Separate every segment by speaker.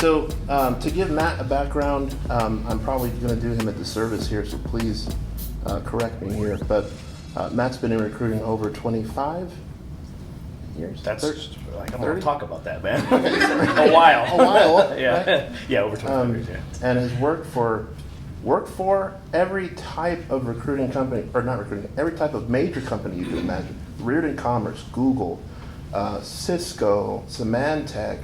Speaker 1: So to give Matt a background, I'm probably going to do him a disservice here, so please correct me here. But Matt's been in recruiting over 25 years.
Speaker 2: That's I don't want
Speaker 1: 30?
Speaker 2: to talk about that, man. A while.
Speaker 1: A while.
Speaker 2: Yeah,
Speaker 1: Right?
Speaker 2: yeah, over 25 years. Yeah.
Speaker 1: And has worked for every type of recruiting company, or not recruiting, every type of major company you can imagine. Reardon Commerce, Google, Cisco, Symantec,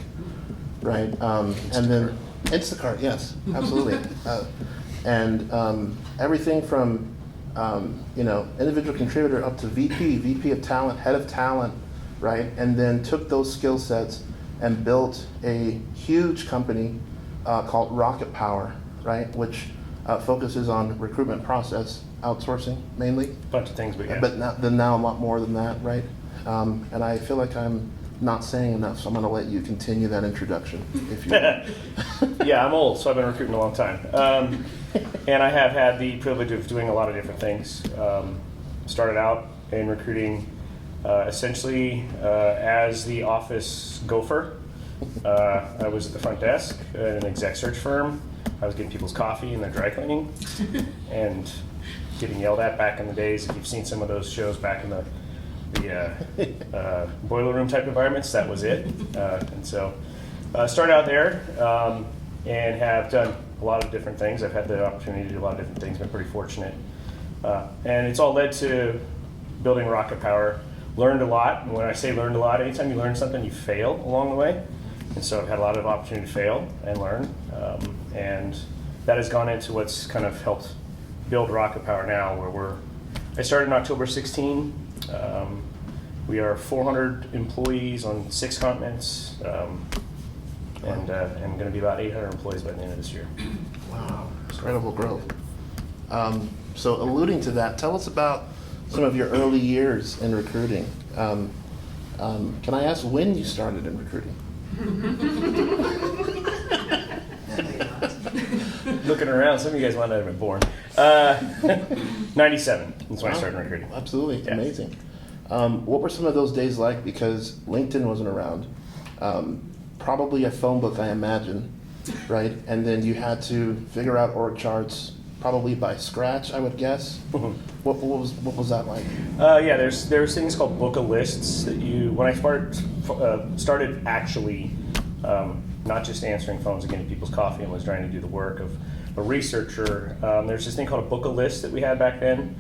Speaker 1: right? And then Instacart, yes, absolutely. And everything from individual contributor up to VP of talent, head of talent, right? And then took those skill sets and built a huge company called RocketPower, right? Which focuses on recruitment process outsourcing mainly.
Speaker 2: Bunch of things, but yeah.
Speaker 1: But now a lot more than that, right? And I feel like I'm not saying enough, so I'm going to let you continue that introduction, if you will.
Speaker 2: Yeah, I'm old, so I've been recruiting a long time. And I have had the privilege of doing a lot of different things. Started out in recruiting essentially as the office gopher. I was at the front desk at an exec search firm. I was getting people's coffee and their dry cleaning and getting yelled at back in the days. If you've seen some of those shows back in the boiler room type environments, that was it. And so started out there and have done a lot of different things. I've had the opportunity to do a lot of different things, been pretty fortunate. And it's all led to building RocketPower. Learned a lot, and when I say learned a lot, anytime you learn something, you fail along the way. And so I've had a lot of opportunity to fail and learn. And that has gone into what's kind of helped build RocketPower now, where I started in October 16. We are 400 employees on 6 continents, and going to be about 800 employees by the end of this year.
Speaker 1: Wow, incredible growth. So alluding to that, tell us about some of your early years in recruiting. Can I ask when you started in recruiting?
Speaker 2: Looking around, some of you guys might not have been born. 97 is when I started recruiting.
Speaker 1: Absolutely,
Speaker 2: Yeah.
Speaker 1: amazing. What were some of those days like? Because LinkedIn wasn't around. Probably a phone book, I imagine, right? And then you had to figure out org charts, probably by scratch, I would guess. What was that like?
Speaker 2: Yeah, there's things called book of lists that you. When I started actually not just answering phones and getting people's coffee and was trying to do the work of a researcher. There's this thing called a book of lists that we had back then.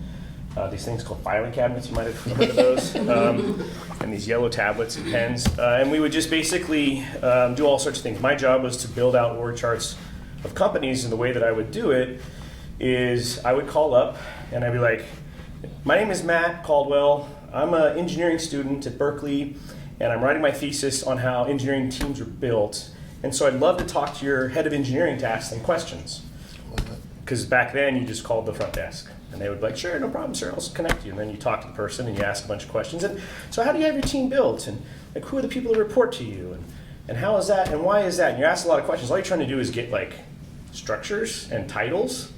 Speaker 2: These things called filing cabinets, you might have heard of those, and these yellow tablets and pens. And we would just basically do all sorts of things. My job was to build out org charts of companies, and the way that I would do it is I would call up and I'd be like, my name is Mat Caldwell. I'm an engineering student at Berkeley, and I'm writing my thesis on how engineering teams are built. And so I'd love to talk to your head of engineering to ask them questions. Because back then you just called the front desk. And they would be like, sure, no problem, sir, I'll connect you. And then you talk to the person and you ask a bunch of questions. And so how do you have your team built? And like, who are the people that report to you? And how is that? And why is that? And you ask a lot of questions. All you're trying to do is get like structures and titles.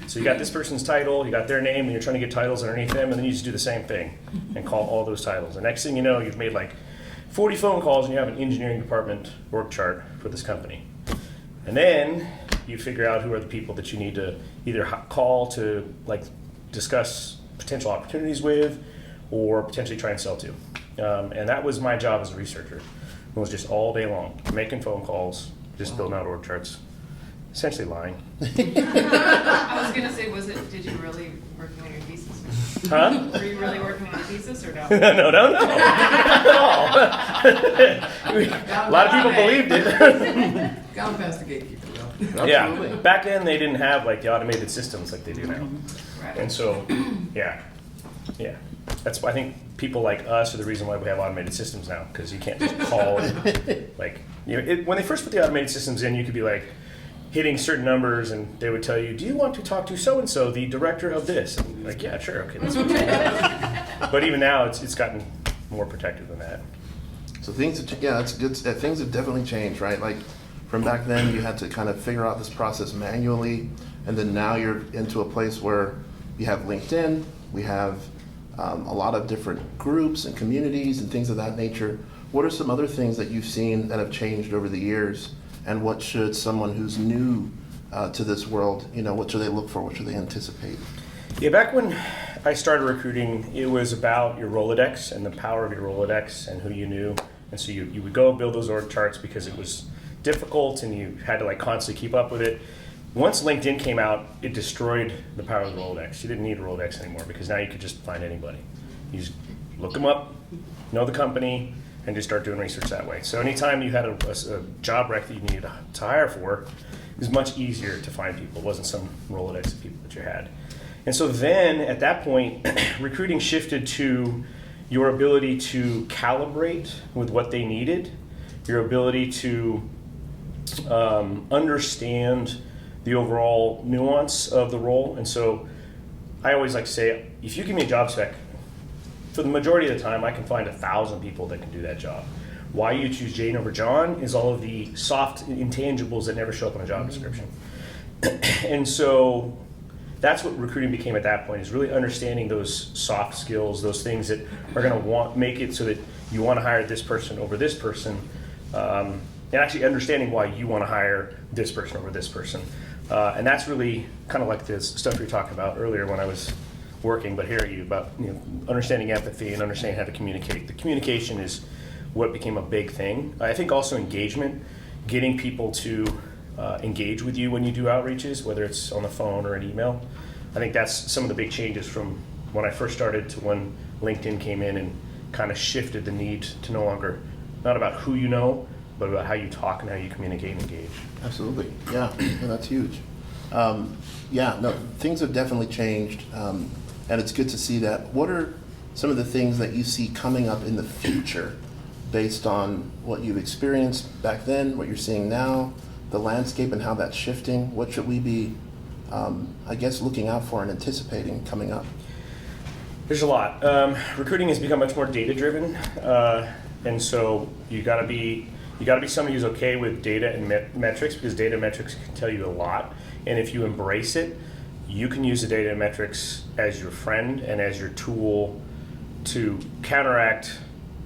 Speaker 2: So you got this person's title, you got their name, and you're trying to get titles underneath them, and then you just do the same thing and call all those titles. The next thing you know, you've made like 40 phone calls and you have an engineering department org chart for this company. And then you figure out who are the people that you need to either call to like discuss potential opportunities with or potentially try and sell to. And that was my job as a researcher. It was just all day long, making phone calls, just building out org charts. Essentially lying.
Speaker 3: I was gonna say, did you really working on your thesis?
Speaker 2: Huh?
Speaker 3: Were you really working on your thesis or no?
Speaker 2: No. Not at all. A lot of people believed it.
Speaker 4: Gone past the gatekeeper, though.
Speaker 2: Yeah. Back then they didn't have like the automated systems like they do now.
Speaker 3: Right.
Speaker 2: And so, yeah. That's why I think people like us are the reason why we have automated systems now, because you can't just call and, like, when they first put the automated systems in, you could be like hitting certain numbers and they would tell you, do you want to talk to so-and-so, the director of this? And you're like, yeah, sure, okay, that's what. But even now it's gotten more protective than that.
Speaker 1: So things have, that's good. Things have definitely changed, right? Like from back then you had to kind of figure out this process manually, and then now you're into a place where you have LinkedIn, we have a lot of different groups and communities and things of that nature. What are some other things that you've seen that have changed over the years and what should someone who's new to this world, what should they look for? What should they anticipate?
Speaker 2: Yeah, back when I started recruiting, it was about your Rolodex and the power of your Rolodex and who you knew. And so you would go build those org charts because it was difficult and you had to constantly keep up with it. Once LinkedIn came out, it destroyed the power of the Rolodex. You didn't need a Rolodex anymore because now you could just find anybody. You just look them up, know the company, and just start doing research that way. So anytime you had a job rec that you needed to hire for, it was much easier to find people. It wasn't some Rolodex of people that you had. And so then at that point, recruiting shifted to your ability to calibrate with what they needed, your ability to understand the overall nuance of the role. And so I always like to say, if you give me a job spec, for the majority of the time, I can find 1,000 people that can do that job. Why you choose Jane over John is all of the soft intangibles that never show up in a job description. And so that's what recruiting became at that point, is really understanding those soft skills, those things that are going to make it so that you want to hire this person over this person, and actually understanding why you want to hire this person over this person. And that's really kind of like the stuff you were talking about earlier when I was working, but here you about understanding empathy and understanding how to communicate. The communication is what became a big thing. I think also engagement, getting people to engage with you when you do outreaches, whether it's on the phone or an email. I think that's some of the big changes from when I first started to when LinkedIn came in and kind of shifted the need to no longer, not about who you know, but about how you talk and how you communicate and engage.
Speaker 1: Absolutely, yeah, no, that's huge. Things have definitely changed, and it's good to see that. What are some of the things that you see coming up in the future based on what you've experienced back then, what you're seeing now, the landscape and how that's shifting? What should we be, looking out for and anticipating coming up?
Speaker 2: There's a lot. Recruiting has become much more data-driven, and so you got to be somebody who's okay with data and metrics, because data and metrics can tell you a lot. And if you embrace it, you can use the data and metrics as your friend and as your tool to counteract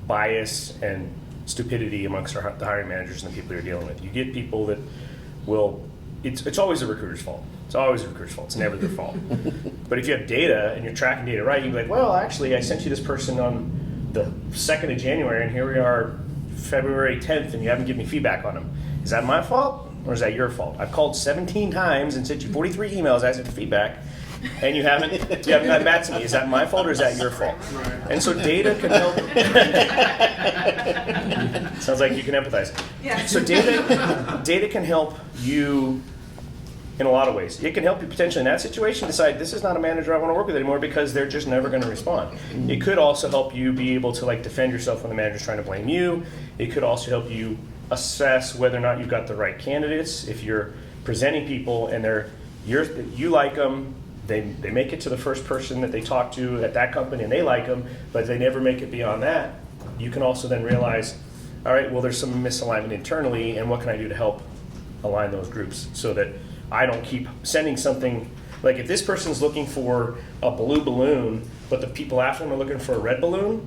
Speaker 2: bias and stupidity amongst the hiring managers and the people you're dealing with. You get people that will, it's always the recruiter's fault. It's always the recruiter's fault. It's never their fault. But if you have data and you're tracking data right, you can be like, well, actually, I sent you this person on the 2nd of January, and here we are February 10th, and you haven't given me feedback on them. Is that my fault, or is that your fault? I've called 17 times and sent you 43 emails asking for feedback, and you haven't gotten back to me. Is that my fault, or is that your fault? And so data can help. Sounds like you can empathize.
Speaker 3: Yeah.
Speaker 2: So data can help you in a lot of ways. It can help you potentially in that situation decide, this is not a manager I want to work with anymore, because they're just never going to respond. It could also help you be able to defend yourself when the manager's trying to blame you. It could also help you assess whether or not you've got the right candidates. If you're presenting people and you like them, they make it to the first person that they talk to at that company and they like them, but they never make it beyond that, you can also then realize, all right, well, there's some misalignment internally, and what can I do to help align those groups so that I don't keep sending something, like if this person's looking for a blue balloon, but the people after them are looking for a red balloon,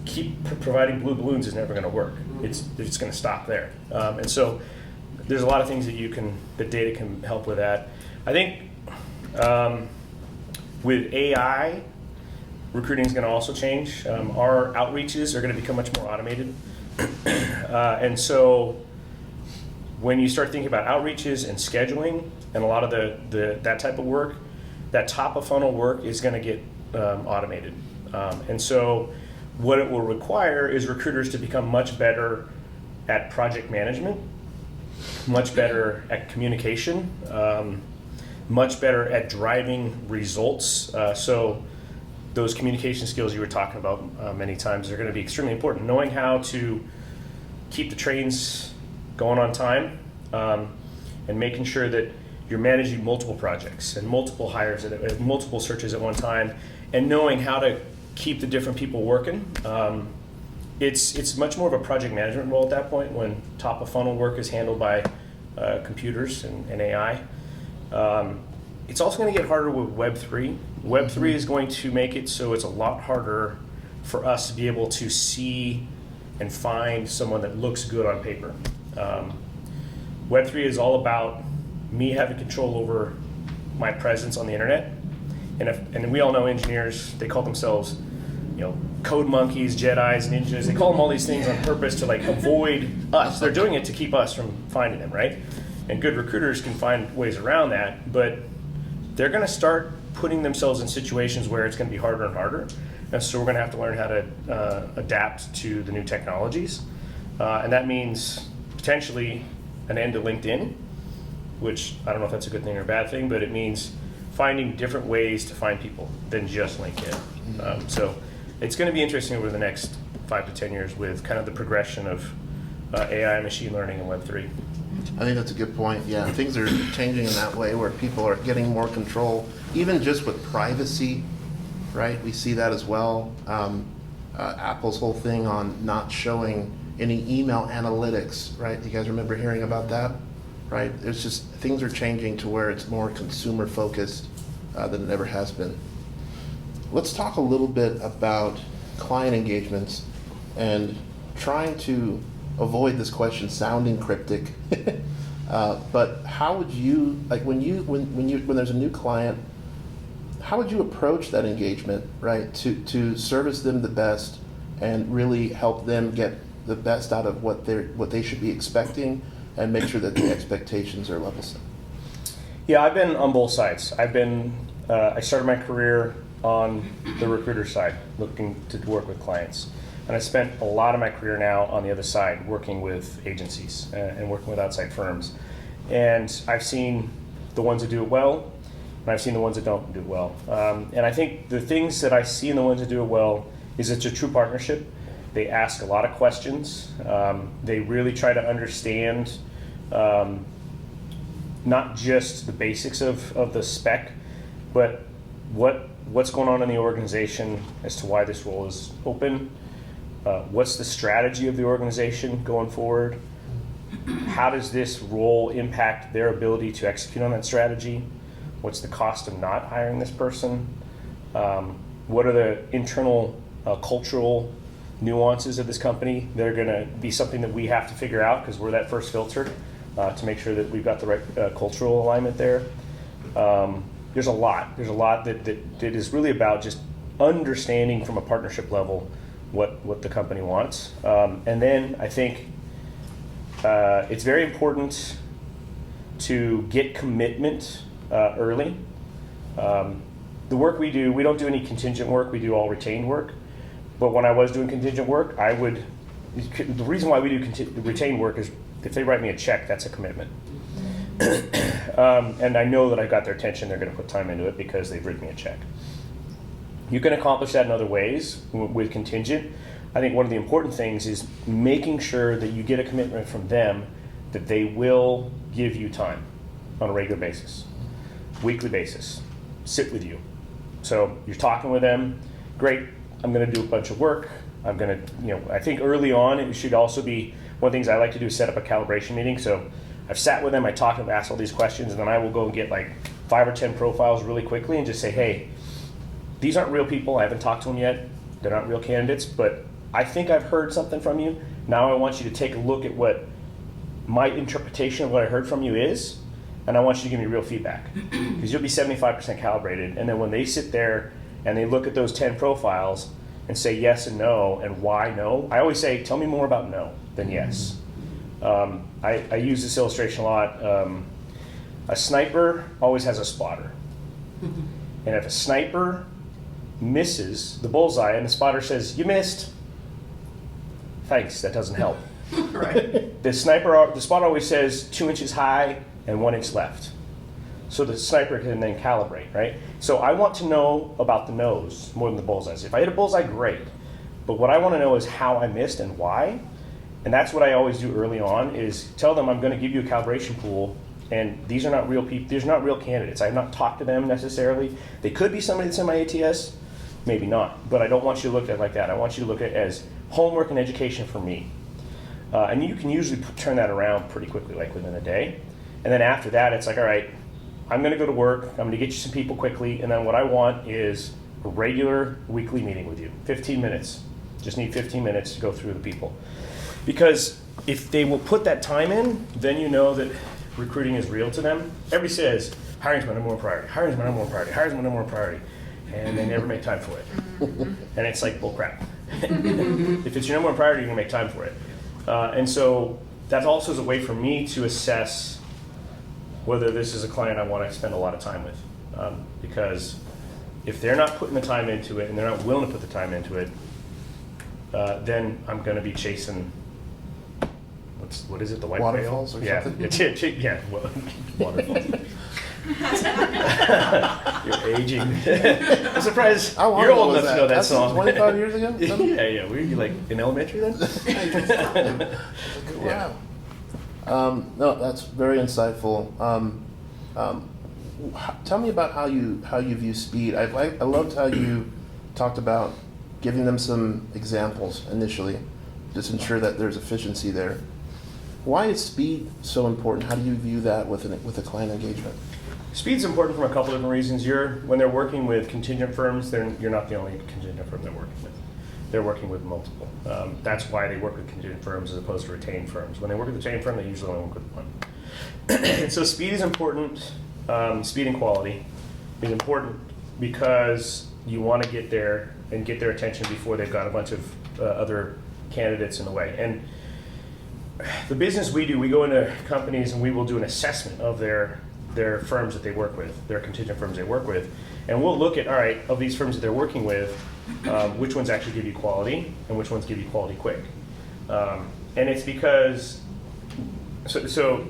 Speaker 2: keep providing blue balloons is never going to work. It's going to stop there. And so there's a lot of things that data can help with that. I think with AI, recruiting is going to also change. Our outreaches are going to become much more automated. And so when you start thinking about outreaches and scheduling and a lot of that type of work, that top of funnel work is going to get automated. And so what it will require is recruiters to become much better at project management, much better at communication, much better at driving results. So those communication skills you were talking about many times are going to be extremely important. Knowing how to keep the trains going on time, and making sure that you're managing multiple projects and multiple hires and multiple searches at one time, and knowing how to keep the different people working. It's much more of a project management role at that point when top of funnel work is handled by computers and AI. It's also going to get harder with Web3. Web3 is going to make it so it's a lot harder for us to be able to see and find someone that looks good on paper. Web3 is all about me having control over my presence on the internet. And we all know engineers, they call themselves, code monkeys, Jedis, ninjas. They call them all these things on purpose to avoid us. They're doing it to keep us from finding them, right? And good recruiters can find ways around that, but they're going to start putting themselves in situations where it's going to be harder and harder. And so we're going to have to learn how to adapt to the new technologies. And that means potentially an end to LinkedIn, which I don't know if that's a good thing or a bad thing, but it means finding different ways to find people than just LinkedIn. So it's going to be interesting over the next 5 to 10 years with kind of the progression of AI, machine learning, and Web3.
Speaker 1: I think that's a good point. Yeah, things are changing in that way where people are getting more control, even just with privacy, right? We see that as well. Apple's whole thing on not showing any email analytics, right? You guys remember hearing about that, right? It's just, things are changing to where it's more consumer focused than it ever has been. Let's talk a little bit about client engagements and trying to avoid this question sounding cryptic. But how would you, when there's a new client, how would you approach that engagement, right? To service them the best and really help them get the best out of what they should be expecting and make sure that the expectations are level set.
Speaker 2: Yeah, I've been on both sides. I started my career on the recruiter side, looking to work with clients. And I spent a lot of my career now on the other side, working with agencies and working with outside firms. And I've seen the ones that do it well, and I've seen the ones that don't do it well. And I think the things that I see in the ones that do it well is it's a true partnership. They ask a lot of questions. They really try to understand not just the basics of the spec, but what's going on in the organization as to why this role is open. What's the strategy of the organization going forward? How does this role impact their ability to execute on that strategy? What's the cost of not hiring this person? What are the internal cultural nuances of this company? They're going to be something that we have to figure out because we're that first filter to make sure that we've got the right cultural alignment there. There's a lot. There's a lot that is really about just understanding from a partnership level what the company wants. And then I think it's very important to get commitment early. The work we do, we don't do any contingent work, we do all retained work. But when I was doing contingent work, the reason why we do retained work is if they write me a check, that's a commitment. And I know that I've got their attention, they're going to put time into it because they've written me a check. You can accomplish that in other ways with contingent. I think one of the important things is making sure that you get a commitment from them that they will give you time on a regular basis, weekly basis, sit with you. So you're talking with them, great, I'm going to do a bunch of work. I'm going to, I think early on it should also be, one of the things I like to do is set up a calibration meeting. So I've sat with them, I talk to them, ask all these questions, and then I will go and get like 5 or 10 profiles really quickly and just say, hey, these aren't real people, I haven't talked to them yet, they're not real candidates, but I think I've heard something from you. Now I want you to take a look at what my interpretation of what I heard from you is, and I want you to give me real feedback. Because you'll be 75% calibrated, and then when they sit there and they look at those 10 profiles and say yes and no, and why no, I always say, tell me more about no than yes. I use this illustration a lot. A sniper always has a spotter. And if a sniper misses the bullseye and the spotter says, you missed, thanks, that doesn't help.
Speaker 4: Right.
Speaker 2: The spotter always says 2 inches high and 1 inch left. So the sniper can then calibrate, right? So I want to know about the nose more than the bullseyes. If I hit a bullseye, great. But what I want to know is how I missed and why. And that's what I always do early on is tell them I'm going to give you a calibration pool, and these are not real people, these are not real candidates. I have not talked to them necessarily. They could be somebody that's in my ATS, maybe not. But I don't want you to look at it like that. I want you to look at it as homework and education for me. And you can usually turn that around pretty quickly, like within a day. And then after that, it's like, all right, I'm going to go to work. I'm going to get you some people quickly. And then what I want is a regular weekly meeting with you. 15 minutes. Just need 15 minutes to go through the people. Because if they will put that time in, then you know that recruiting is real to them. Everybody says, hiring's my number one priority, hiring's my number one priority, hiring's my number one priority. And they never make time for it. And it's like, bull crap. If it's your number one priority, you're gonna make time for it. And so that also is a way for me to assess whether this is a client I wanna spend a lot of time with. Because if they're not putting the time into it and they're not willing to put the time into it, then I'm gonna be chasing, what is it, the white
Speaker 1: Waterfalls
Speaker 2: whale?
Speaker 1: or
Speaker 2: Yeah,
Speaker 1: something?
Speaker 2: yeah, waterfalls. You're aging. I'm surprised
Speaker 1: How long
Speaker 2: you're
Speaker 1: ago
Speaker 2: old
Speaker 1: was
Speaker 2: enough to know that
Speaker 1: That's
Speaker 2: song.
Speaker 1: 25 years ago?
Speaker 2: Yeah. Were you like in elementary then?
Speaker 1: Wow. No, that's very insightful. Tell me about how you view speed. I loved how you talked about giving them some examples initially, just ensure that there's efficiency there. Why is speed so important? How do you view that with a client engagement?
Speaker 2: Speed's important for a couple different reasons. When they're working with contingent firms, you're not the only contingent firm they're working with. They're working with multiple. That's why they work with contingent firms as opposed to retained firms. When they work with a retained firm, they usually only work with one. And so speed is important. Speed and quality is important because you want to get there and get their attention before they've got a bunch of other candidates in the way. And the business we do, we go into companies and we will do an assessment of their firms that they work with, their contingent firms they work with, and we'll look at, all right, of these firms that they're working with, which ones actually give you quality and which ones give you quality quick. And it's because, so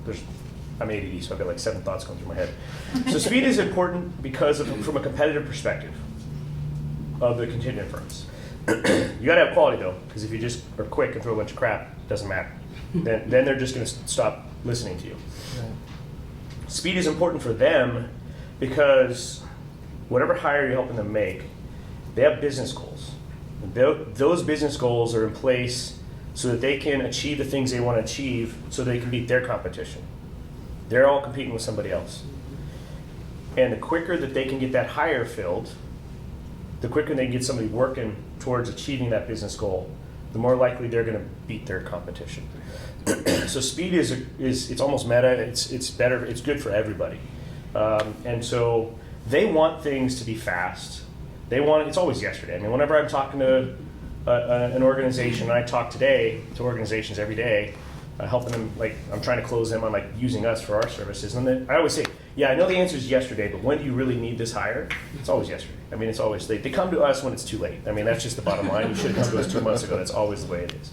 Speaker 2: there's, I'm ADD, so I've got like 7 thoughts going through my head. So speed is important because from a competitive perspective of the contingent firms. You gotta have quality though, because if you just are quick and throw a bunch of crap, it doesn't matter. Then they're just gonna stop listening to you.
Speaker 1: Right.
Speaker 2: Speed is important for them because whatever hire you're helping them make, they have business goals. Those business goals are in place so that they can achieve the things they want to achieve so they can beat their competition. They're all competing with somebody else. And the quicker that they can get that hire filled, the quicker they can get somebody working towards achieving that business goal, the more likely they're going to beat their competition. So speed it's almost meta. It's better. It's good for everybody. And so they want things to be fast. It's always yesterday. I mean, whenever I'm talking to an organization, and I talk today to organizations every day, helping them, like I'm trying to close them on like using us for our services. And then I always say, yeah, I know the answer is yesterday, but when do you really need this hire? It's always yesterday. I mean, it's always they come to us when it's too late. I mean, that's just the bottom line. You should have come to us 2 months ago. That's always the way it is.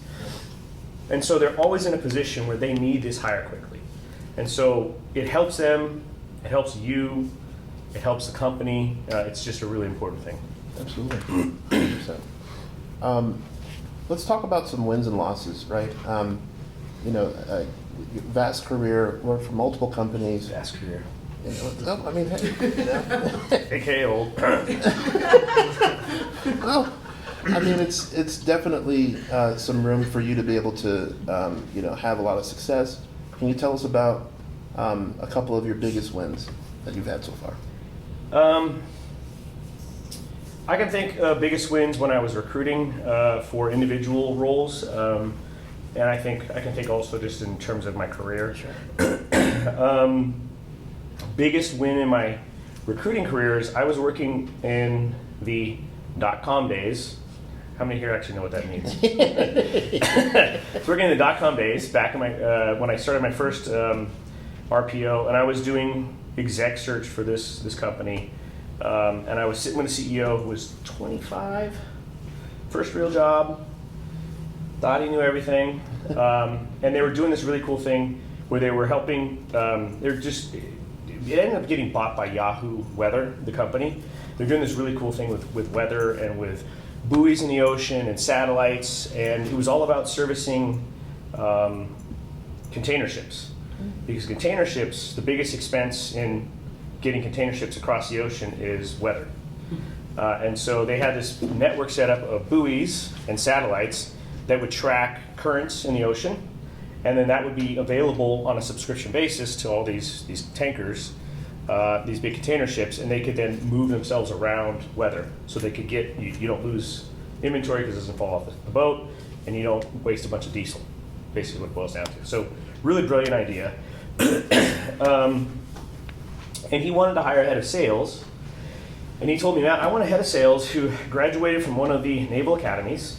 Speaker 2: And so they're always in a position where they need this hire quickly. And so it helps them, it helps you, it helps the company. It's just a really important thing.
Speaker 1: Absolutely, 100%. Let's talk about some wins and losses, right? Vast career, worked for multiple companies.
Speaker 2: Vast career.
Speaker 1: I mean, hey,
Speaker 2: AKA old.
Speaker 1: well, I mean, it's definitely some room for you to be able to, have a lot of success. Can you tell us about a couple of your biggest wins that you've had so far?
Speaker 2: I can think biggest wins when I was recruiting for individual roles, and I think I can think also just in terms of my career. Sure. Biggest win in my recruiting career is I was working in the .com days. How many here actually know what that means? Working in the .com days back in my when I started my first RPO, and I was doing exec search for this company, and I was sitting with a CEO who was 25, first real job, thought he knew everything, and they were doing this really cool thing where they were helping. It ended up getting bought by Yahoo Weather, the company. They're doing this really cool thing with weather and with buoys in the ocean and satellites, and it was all about servicing container ships. Because container ships, the biggest expense in getting container ships across the ocean is weather. And so they had this network set up of buoys and satellites that would track currents in the ocean, and then that would be available on a subscription basis to all these tankers, these big container ships, and they could then move themselves around weather. So they could get, you don't lose inventory because it doesn't fall off the boat. and you don't waste a bunch of diesel. Basically, what it boils down to. So, really brilliant idea. And he wanted to hire a head of sales. And he told me, Matt, I want a head of sales who graduated from one of the naval academies,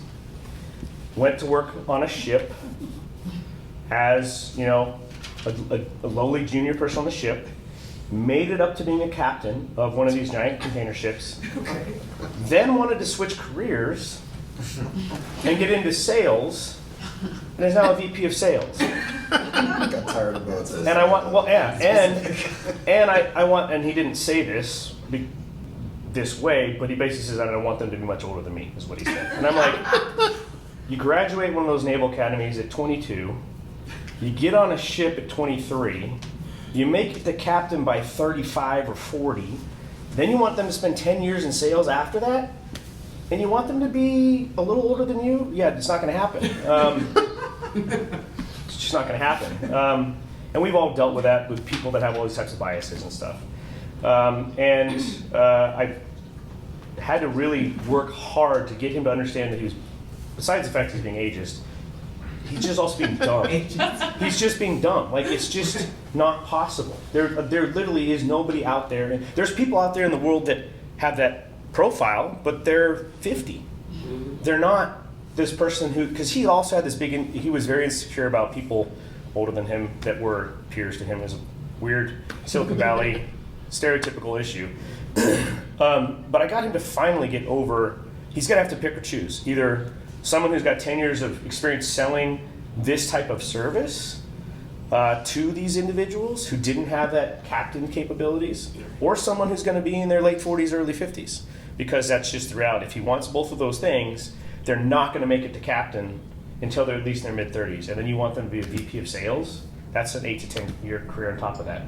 Speaker 2: went to work on a ship as, a lowly junior person on the ship, made it up to being a captain of one of these giant container ships, then wanted to switch careers and get into sales, and is now a VP of sales.
Speaker 5: Got tired of both.
Speaker 2: And I want, well, yeah, and I want, and he didn't say this this way, but he basically says, I don't want them to be much older than me, is what he said. And I'm like, you graduate one of those naval academies at 22, you get on a ship at 23, you make it to captain by 35 or 40, then you want them to spend 10 years in sales after that, and you want them to be a little older than you? Yeah, it's not going to happen. It's just not going to happen. And we've all dealt with that with people that have all these types of biases and stuff. I had to really work hard to get him to understand that he was, besides the fact he's being ageist, he's just also being dumb. He's just being dumb. Like, it's just not possible. There literally is nobody out there. And there's people out there in the world that have that profile, but they're 50. They're not this person who, because he also had this he was very insecure about people older than him that were peers to him. It was a weird Silicon Valley stereotypical issue. But I got him to finally get over, he's going to have to pick or choose. Either someone who's got 10 years of experience selling this type of service to these individuals who didn't have that captain capabilities, or someone who's going to be in their late 40s, early 50s, because that's just the reality. If he wants both of those things, they're not going to make it to captain until they're at least in their mid-30s. And then you want them to be a VP of sales, that's an 8 to 10 year career on top of that.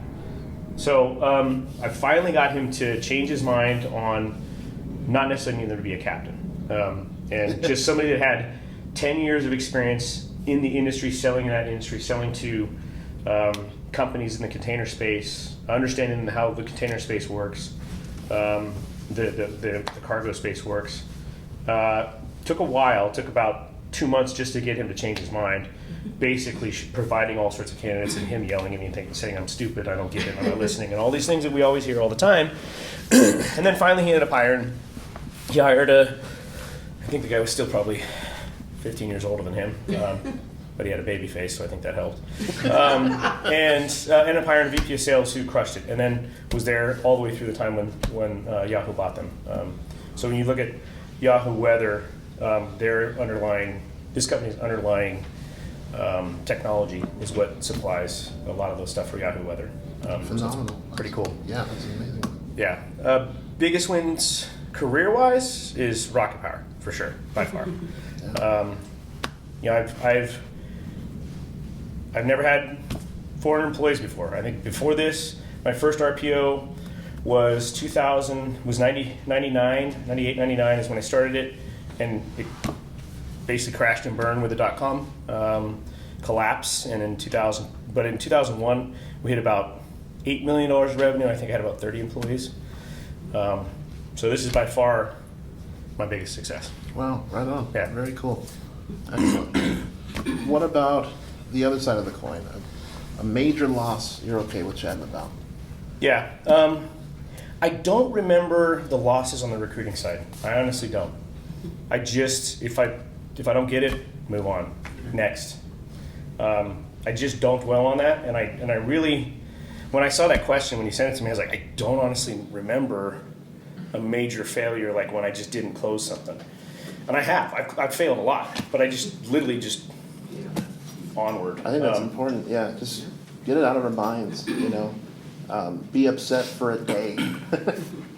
Speaker 2: So I finally got him to change his mind on not necessarily needing to be a captain. And just somebody that had 10 years of experience in the industry, selling in that industry, selling to companies in the container space, understanding how the container space works, the cargo space works. Took a while, took about 2 months just to get him to change his mind, basically providing all sorts of candidates and him yelling at me and saying I'm stupid, I don't get it, I'm not listening, and all these things that we always hear all the time. And then finally he ended up he hired I think the guy was still probably 15 years older than him, but he had a baby face, so I think that helped. And ended up hiring a VP of sales who crushed it, and then was there all the way through the time when Yahoo bought them. So when you look at Yahoo Weather, this company's underlying technology is what supplies a lot of those stuff for Yahoo Weather.
Speaker 1: Phenomenal.
Speaker 2: So pretty cool.
Speaker 1: Yeah, that's amazing.
Speaker 2: Yeah. Biggest wins career-wise is RocketPower, for sure, by far. I've never had 400 employees before. I think before this, my first RPO was 98, 99 is when I started it, and it basically crashed and burned with the .com collapse. And in 2001, we hit about $8 million of revenue. I think I had about 30 employees. So this is by far my biggest success.
Speaker 1: Wow, right on.
Speaker 2: Yeah.
Speaker 1: Very cool. Excellent. What about the other side of the coin? A major loss you're okay with chatting about?
Speaker 2: Yeah. I don't remember the losses on the recruiting side. I honestly don't. I just, if I don't get it, move on. Next. I just don't dwell on that. And I really, when I saw that question, when you sent it to me, I was like, I don't honestly remember a major failure like when I just didn't close something. And I have. I've failed a lot, but I just literally just onward.
Speaker 1: I think that's important. Yeah, just get it out of our minds. Be upset for a day,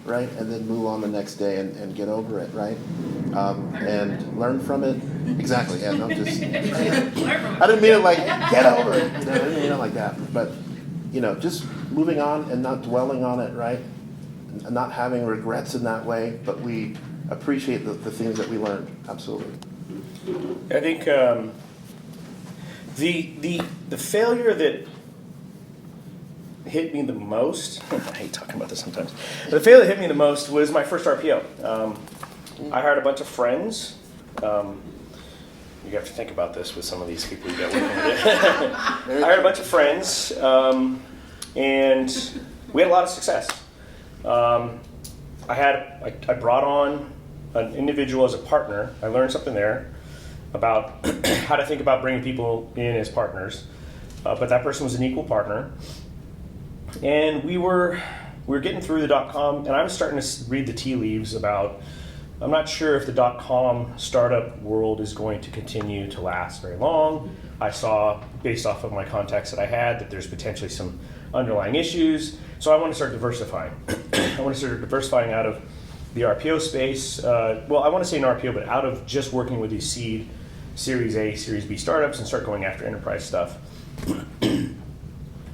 Speaker 1: right, and then move on the next day and get over it, right, and learn from it. Exactly. Yeah. No, just. I didn't mean it like get over it. I didn't mean it like that. But just moving on and not dwelling on it, right, and not having regrets in that way, but we appreciate the things that we learned. Absolutely.
Speaker 2: I think the failure that hit me the most, I hate talking about this sometimes, but the failure that hit me the most was my first RPO. I hired a bunch of friends. you have to think about this with some of these people you got working with. I hired a bunch of friends, and we had a lot of success. I brought on an individual as a partner. I learned something there about how to think about bringing people in as partners. But that person was an equal partner. And we were getting through the .com, and I was starting to read the tea leaves about, I'm not sure if the .com startup world is going to continue to last very long. I saw, based off of my contacts that I had, that there's potentially some underlying issues. So I want to start diversifying. I want to start diversifying out of the RPO space. Well, I want to say an RPO, but out of just working with these seed, Series A, Series B startups, and start going after enterprise stuff.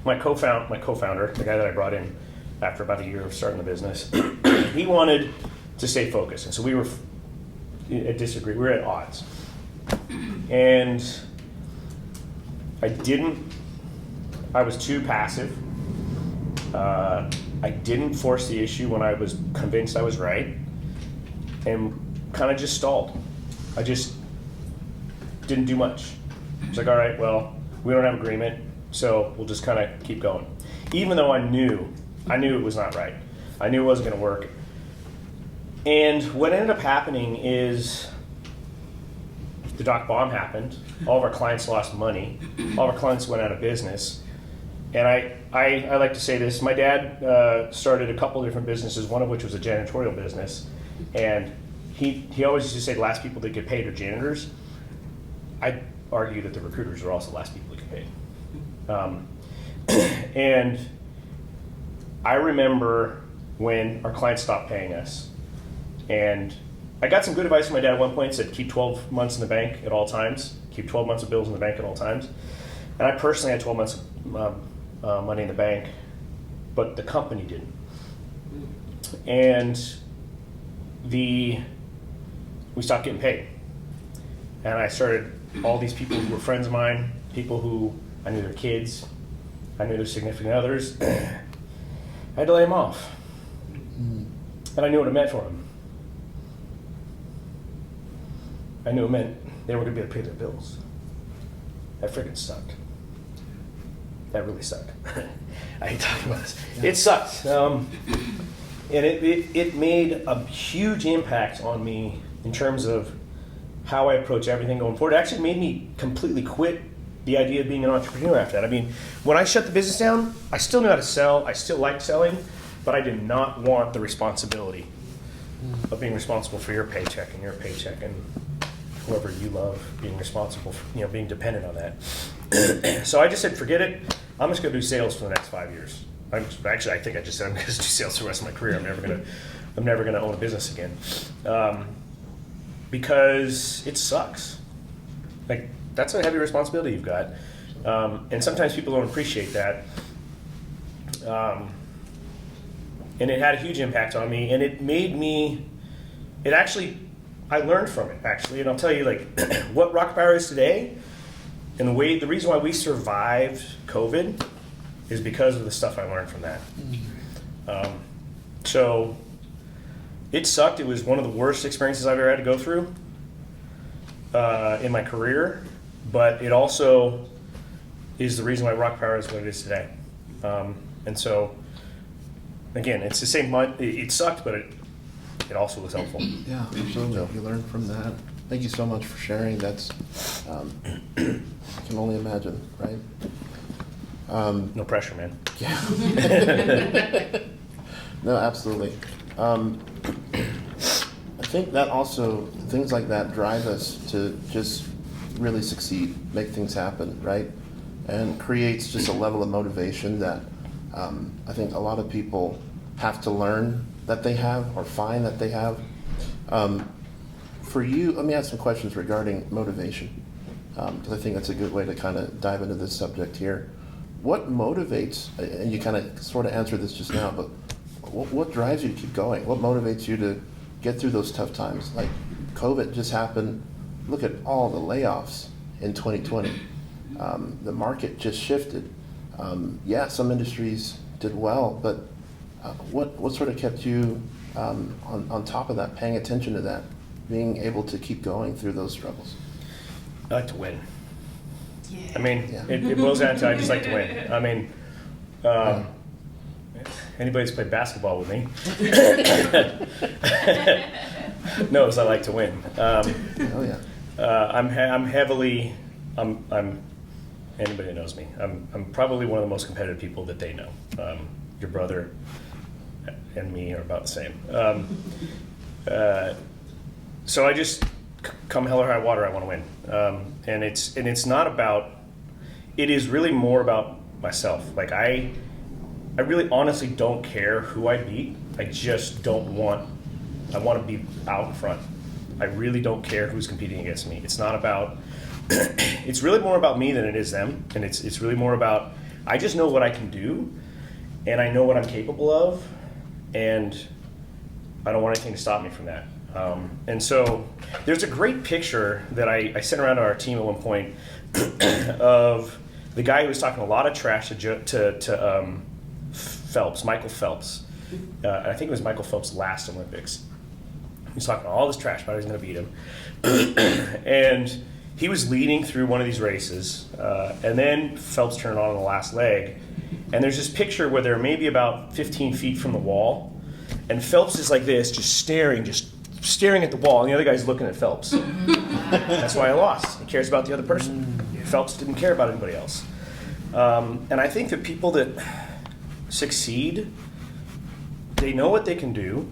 Speaker 2: My co-founder, the guy that I brought in after about a year of starting the business, he wanted to stay focused, and so we were we were at odds, and I was too passive. I didn't force the issue when I was convinced I was right, and kind of just stalled. I just didn't do much. It's like, all right, well, we don't have agreement, so we'll just kind of keep going. Even though I knew it was not right. I knew it wasn't going to work. And what ended up happening is the .bomb happened. All of our clients lost money. All of our clients went out of business. And I like to say this. My dad started a couple different businesses, one of which was a janitorial business. And he always used to say the last people that get paid are janitors. I argue that the recruiters are also the last people that get paid. And I remember when our clients stopped paying us. And I got some good advice from my dad at one point. Said keep 12 months in the bank at all times. Keep 12 months of bills in the bank at all times. And I personally had 12 months of money in the bank, but the company didn't. And we stopped getting paid. And I started, all these people who were friends of mine, people who I knew their kids, I knew their significant others, I had to lay them off. And I knew what it meant for them. I knew it meant they weren't going to be able to pay their bills. That freaking sucked. That really sucked. I hate talking about this. It sucked. And it made a huge impact on me in terms of how I approach everything going forward. It actually made me completely quit the idea of being an entrepreneur after that. I mean, when I shut the business down, I still knew how to sell. I still liked selling, but I did not want the responsibility of being responsible for your paycheck and whoever you love being responsible for, being dependent on that. So I just said, forget it. I'm just going to do sales for the next 5 years. I think I just said I'm going to do sales for the rest of my career. I'm never going to own a business again, because it sucks. Like, that's a heavy responsibility you've got, and sometimes people don't appreciate that. And it had a huge impact on me, and it made me. I learned from it, actually, and I'll tell you, like, what RocketPower is today, and the reason why we survived COVID is because of the stuff I learned from that. So it sucked. It was one of the worst experiences I've ever had to go through in my career, but it also is the reason why RocketPower is what it is today. And so, again, it's the same. It sucked, but it also was helpful.
Speaker 1: Yeah, absolutely. You learned from that. Thank you so much for sharing. That's, I can only imagine, right?
Speaker 2: No pressure, man.
Speaker 1: Yeah. No, absolutely. I think that also, things like that drive us to just really succeed, make things happen, right? And creates just a level of motivation that I think a lot of people have to learn that they have or find that they have. For you, let me ask some questions regarding motivation, because I think that's a good way to kind of dive into this subject here. What motivates, and you kind of sort of answered this just now, but what drives you to keep going? What motivates you to get through those tough times? Like, COVID just happened. Look at all the layoffs in 2020. The market just shifted. Yeah, some industries did well, but what sort of kept you on top of that, paying attention to that, being able to keep going through those struggles?
Speaker 2: I like to win.
Speaker 3: Yeah.
Speaker 2: I mean,
Speaker 1: Yeah.
Speaker 2: it boils down to I just like to win. I mean, anybody that's played basketball with me knows I like to win.
Speaker 1: Oh yeah.
Speaker 2: I'm heavily, anybody that knows me, I'm probably one of the most competitive people that they know. Your brother and me are about the same. So I just, come hell or high water, I want to win. And it's not about, it is really more about myself. Like I really honestly don't care who I beat. I just don't want, I want to be out in front. I really don't care who's competing against me. It's not about, it's really more about me than it is them. And it's really more about, I just know what I can do and I know what I'm capable of, and I don't want anything to stop me from that. And so there's a great picture that I sent around to our team at one point of the guy who was talking a lot of trash to Phelps, Michael Phelps. I think it was Michael Phelps' last Olympics. He was talking all this trash about how he's going to beat him. And he was leading through one of these races, and then Phelps turned on the last leg. And there's this picture where they're maybe about 15 feet from the wall, and Phelps is like this, just staring at the wall, and the other guy's looking at Phelps. That's why I lost. He cares about the other person. Phelps didn't care about anybody else. And I think that people that succeed, they know what they can do.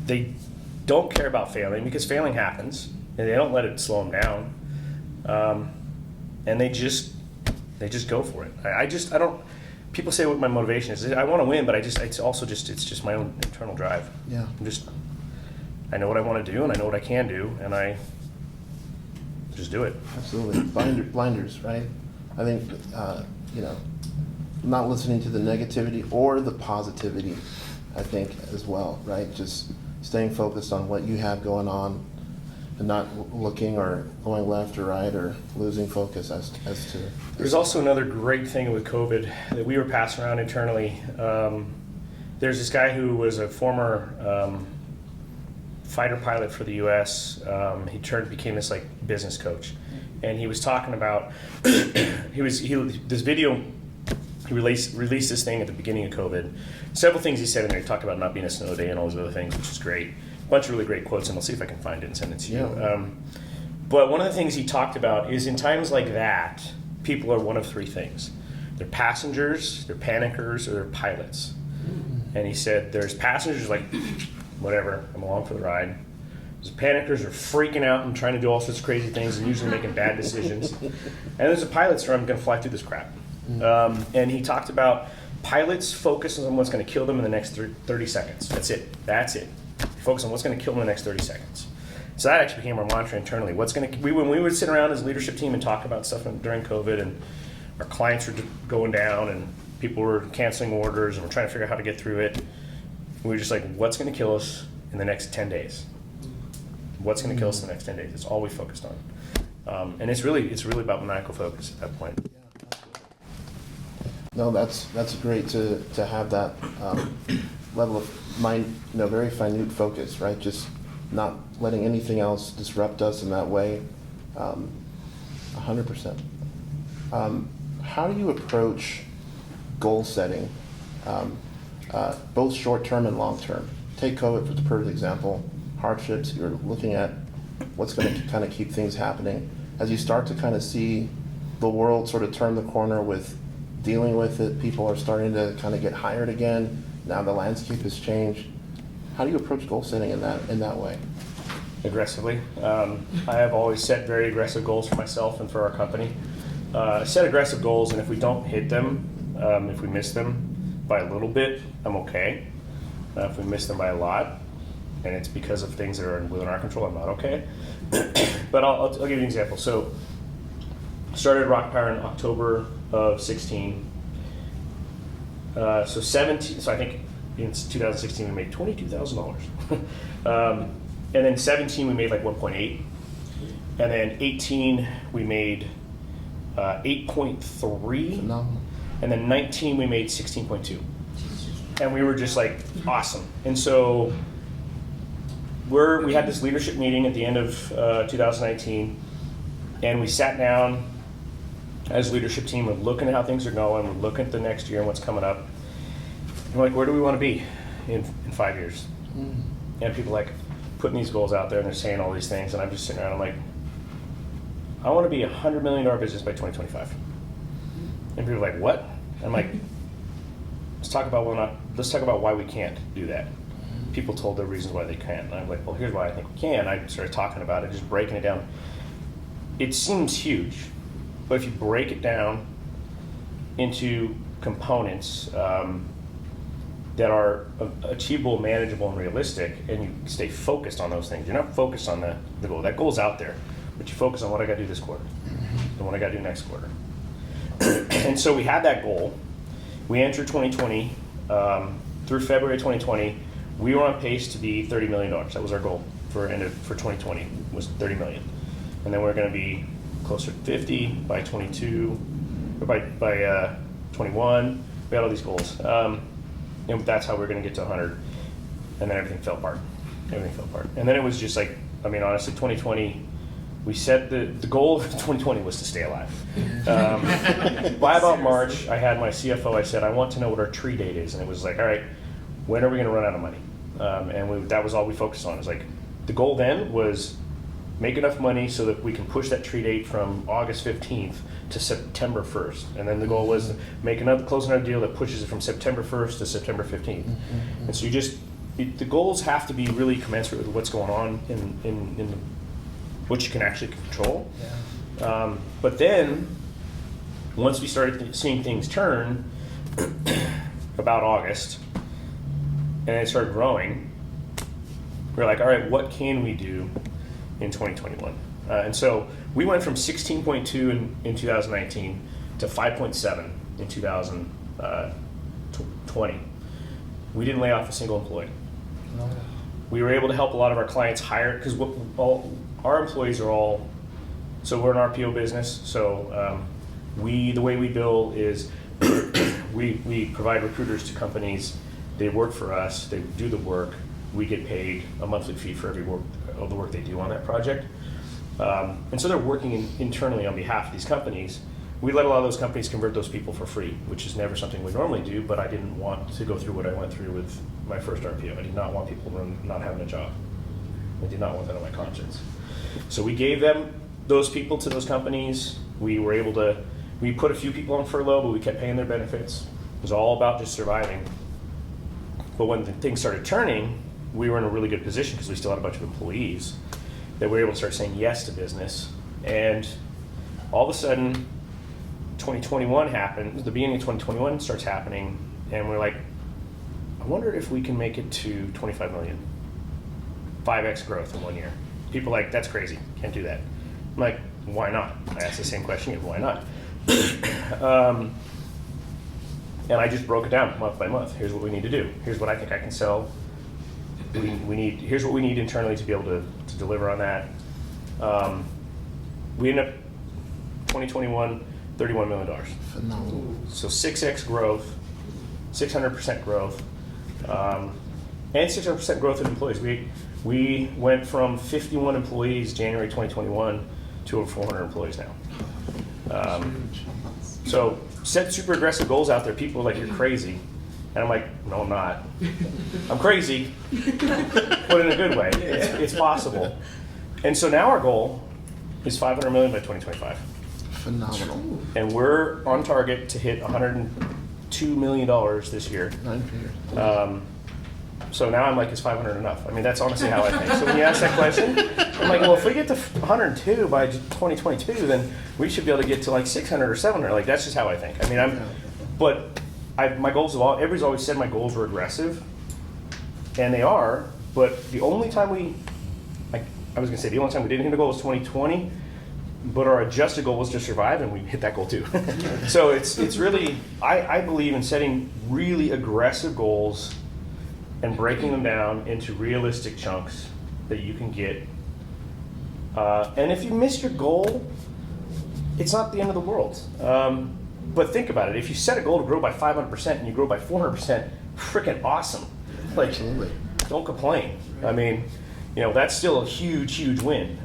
Speaker 2: They don't care about failing because failing happens, and they don't let it slow them down. And they just go for it. I don't. People say what my motivation is. I want to win, but it's also just my own internal drive.
Speaker 1: Yeah.
Speaker 2: I know what I want to do, and I know what I can do, and I just do it.
Speaker 1: Absolutely. Blinders, right? I think, not listening to the negativity or the positivity, I think, as well, right? Just staying focused on what you have going on and not looking or going left or right or losing focus as to...
Speaker 2: There's also another great thing with COVID that we were passing around internally. There's this guy who was a former fighter pilot for the U.S. He became this like business coach, and he was talking about this video. He released this thing at the beginning of COVID. Several things he said in there. He talked about not being a snow day and all those other things, which is great. A bunch of really great quotes, and I'll see if I can find it and send it to you.
Speaker 1: Yeah.
Speaker 2: But one of the things he talked about is in times like that, people are one of three things. They're passengers, they're panickers, or they're pilots. And he said there's passengers like, whatever, I'm along for the ride. There's panickers who are freaking out and trying to do all sorts of crazy things and usually making bad decisions. And there's the pilots who are, I'm going to fly through this crap. And he talked about pilots focus on what's going to kill them in the next 30 seconds. That's it. Focus on what's going to kill them in the next 30 seconds. So that actually became our mantra internally. When we would sit around as a leadership team and talk about stuff during COVID, and our clients were going down and people were canceling orders and we're trying to figure out how to get through it, we were just like, what's going to kill us in the next 10 days? What's going to kill us in the next 10 days? It's all we focused on. And it's really about maniacal focus at that point.
Speaker 1: No, that's great to have that level of mind, very minute focus, right? Just not letting anything else disrupt us in that way. 100%. How do you approach goal setting, both short-term and long-term? Take COVID for the perfect example. Hardships, you're looking at what's going to kind of keep things happening. As you start to kind of see the world sort of turn the corner with dealing with it, people are starting to kind of get hired again. Now the landscape has changed. How do you approach goal setting in that way?
Speaker 2: Aggressively. I have always set very aggressive goals for myself and for our company. Set aggressive goals, and if we don't hit them, if we miss them by a little bit, I'm okay. If we miss them by a lot, and it's because of things that are within our control, I'm not okay. But I'll give you an example. So, started RocketPower in October of 16. So 17. So I think in 2016 we made $22,000. And then 17 we made like 1.8, and then 18 we made 8.3,
Speaker 1: Phenomenal.
Speaker 2: and then 19 we made 16.2, and we were just like awesome. And so we had this leadership meeting at the end of 2019, and we sat down as a leadership team. We're looking at how things are going. We're looking at the next year and what's coming up. And we're like, where do we want to be in 5 years? And people like putting these goals out there, and they're saying all these things, and I'm just sitting around. I'm like, I want to be a $100 million business by 2025. And people are like, what? I'm like, let's talk about why we can't do that. People told their reasons why they can't. And I'm like, well, here's why I think we can. I started talking about it, just breaking it down. It seems huge, but if you break it down into components that are achievable, manageable, and realistic, and you stay focused on those things, you're not focused on the goal. That goal's out there, but you focus on what I got to do this quarter and what I got to do next quarter. And so we had that goal. We entered 2020. Through February 2020, we were on pace to be $30 million. That was our goal for 2020, was $30 million. And then we're going to be closer to 50 by 22, or by 21. We had all these goals. And that's how we're going to get to 100. And then everything fell apart. And then it was just like, I mean, honestly, 2020, we set the goal of 2020 was to stay alive. By about March, I had my CFO, I said, I want to know what our tree date is. And it was like, all right, when are we going to run out of money? That was all we focused on. It was like, the goal then was make enough money so that we can push that tree date from August 15th to September 1st. And then the goal was to close another deal that pushes it from September 1st to September 15th. And so the goals have to be really commensurate with what's going on in what you can actually control. But then, once we started seeing things turn, about August, and it started growing, we're like, all right, what can we do in 2021? And so we went from 16.2 in 2019 to 5.7 in 2020. We didn't lay off a single employee. We were able to help a lot of our clients hire, because our employees are all, so we're an RPO business, so the way we bill is we provide recruiters to companies. They work for us, they do the work, we get paid a monthly fee for every of the work they do on that project. And so they're working internally on behalf of these companies. We let a lot of those companies convert those people for free, which is never something we normally do, but I didn't want to go through what I went through with my first RPO. I did not want people not having a job. I did not want that on my conscience. So we gave those people to those companies. We put a few people on furlough, but we kept paying their benefits. It was all about just surviving. But when things started turning, we were in a really good position because we still had a bunch of employees that we were able to start saying yes to business. And all of a sudden, 2021 happened, the beginning of 2021 starts happening, and we're like, I wonder if we can make it to 25 million. 5x growth in 1 year. People are like, that's crazy, can't do that. I'm like, why not? I asked the same question again, why not? And I just broke it down month by month. Here's what we need to do. Here's what I think I can sell. Here's what we need internally to be able to deliver on that. We ended up 2021, $31 million.
Speaker 1: Phenomenal.
Speaker 2: So 6x growth, 600% growth, and 600% growth in employees. We went from 51 employees January 2021 to over 400 employees now. So set super aggressive goals out there. People are like, you're crazy. And I'm like, no, I'm not. I'm crazy, but in a good way. It's possible. And so now our goal is 500 million by 2025.
Speaker 1: Phenomenal.
Speaker 2: And we're on target to hit $102 million this year.
Speaker 1: 9 figures.
Speaker 2: So now I'm like, is 500 enough? I mean, that's honestly how I think. So when you ask that question, I'm like, well, if we get to 102 by 2022, then we should be able to get to like 600 or 700. Like, that's just how I think. I mean, my goals everybody's always said my goals were aggressive, and they are, but the only time the only time we didn't hit a goal was 2020, but our adjusted goal was to survive, and we hit that goal too. So it's really, I believe in setting really aggressive goals and breaking them down into realistic chunks that you can get. And if you miss your goal, it's not the end of the world. But think about it. If you set a goal to grow by 500% and you grow by 400%, freaking awesome. Like,
Speaker 1: Absolutely.
Speaker 2: don't complain. I mean, that's still a huge, huge win.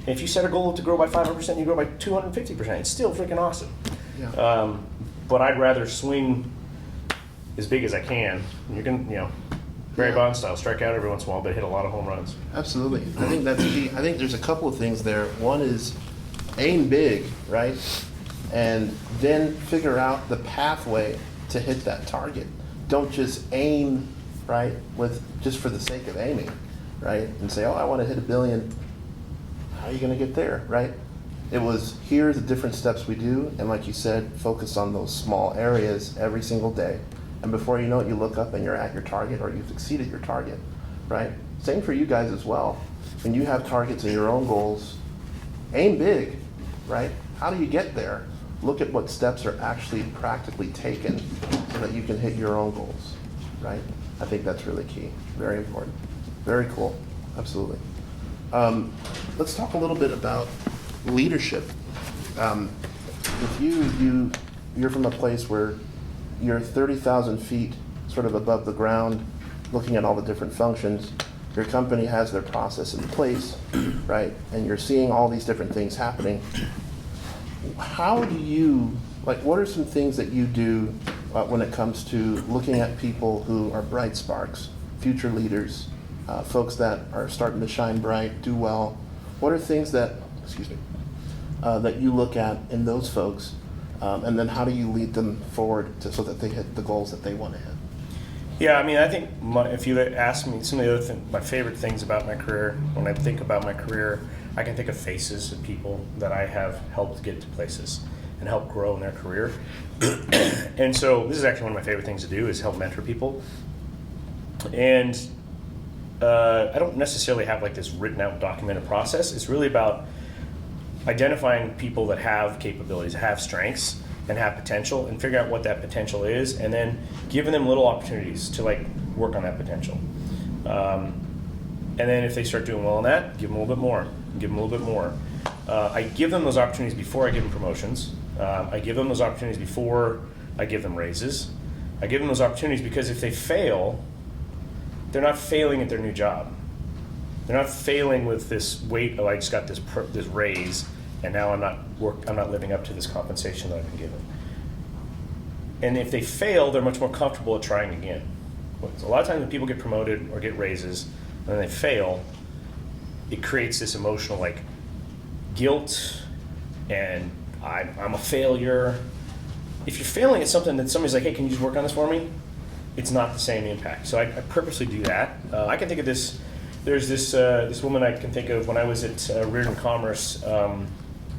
Speaker 2: If you set a goal to grow by 500%, you grow by 250%. It's still freaking awesome.
Speaker 1: Yeah.
Speaker 2: But I'd rather swing as big as I can. You're gonna, Barry
Speaker 1: Yeah.
Speaker 2: Bonds style, strike out every once in a while, but hit a lot of home runs.
Speaker 1: Absolutely. I think that's key. I think there's a couple of things there. One is aim big, right? And then figure out the pathway to hit that target. Don't just aim, right, just for the sake of aiming, right? And say, oh, I want to hit $1 billion. How are you going to get there, right? It was, here are the different steps we do, and like you said, focus on those small areas every single day. And before you know it, you look up and you're at your target, or you've exceeded your target, right? Same for you guys as well. When you have targets and your own goals, aim big, right? How do you get there? Look at what steps are actually practically taken so that you can hit your own goals, right? I think that's really key, very important. Very cool, absolutely. Let's talk a little bit about leadership. If you're from a place where you're 30,000 feet sort of above the ground, looking at all the different functions, your company has their process in place, right? And you're seeing all these different things happening. How do you, what are some things that you do when it comes to looking at people who are bright sparks, future leaders, folks that are starting to shine bright, do well? What are things that, that you look at in those folks, and then how do you lead them forward so that they hit the goals that they want to hit?
Speaker 2: Yeah, I think if you ask me some of the other my favorite things about my career, when I think about my career, I can think of faces of people that I have helped get to places and help grow in their career. And so this is actually one of my favorite things to do, is help mentor people. And I don't necessarily have this written out documented process. It's really about identifying people that have capabilities, have strengths, and have potential, and figure out what that potential is, and then giving them little opportunities to work on that potential. And then if they start doing well on that, give them a little bit more, give them a little bit more. I give them those opportunities before I give them promotions. I give them those opportunities before I give them raises. I give them those opportunities because if they fail, they're not failing at their new job. They're not failing with this weight, I just got this raise, and now I'm not living up to this compensation that I've been given. And if they fail, they're much more comfortable at trying again. So a lot of times when people get promoted or get raises, and then they fail, it creates this emotional guilt, and I'm a failure. If you're failing at something that somebody's like, hey, can you just work on this for me? It's not the same impact. So I purposely do that. I can think of this. There's this woman I can think of when I was at Reardon Commerce.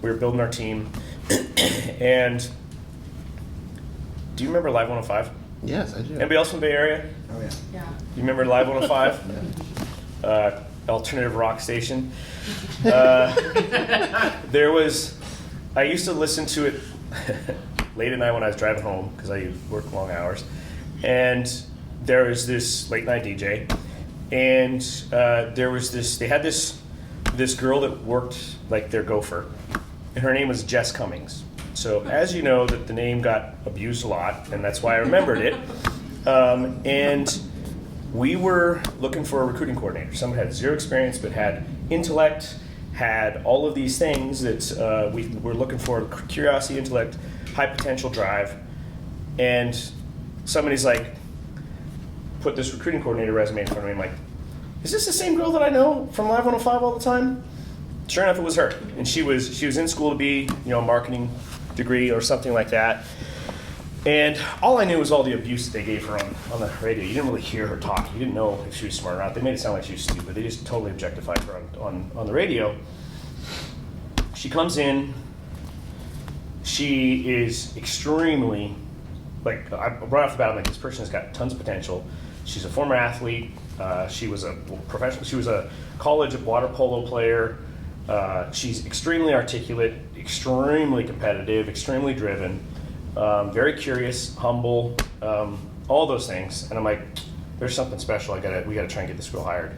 Speaker 2: We were building our team, and do you remember Live 105?
Speaker 1: Yes, I do.
Speaker 2: Anybody else from the Bay Area?
Speaker 4: Oh, yeah.
Speaker 3: Yeah.
Speaker 2: You remember Live 105? Alternative rock station. I used to listen to it late at night when I was driving home because I work long hours, and there was this late night DJ, and they had this girl that worked their gopher, and her name was Jess Cummings. So as you know, that the name got abused a lot, and that's why I remembered it. And we were looking for a recruiting coordinator. Someone had zero experience but had intellect, had all of these things that we were looking for: curiosity, intellect, high potential, drive. And somebody's put this recruiting coordinator resume in front of me. I'm like, is this the same girl that I know from Live 105 all the time? Sure enough, it was her. And she was in school to be, a marketing degree or something like that. And all I knew was all the abuse that they gave her on the radio. You didn't really hear her talk. You didn't know if she was smart or not. They made it sound like she was stupid. They just totally objectified her on the radio. She comes in. She is extremely, right off the bat, I'm like, this person has got tons of potential. She's a former athlete. She was a professional. She was a college water polo player. She's extremely articulate, extremely competitive, extremely driven, very curious, humble, all those things. And I'm like, there's something special. We gotta try and get this girl hired.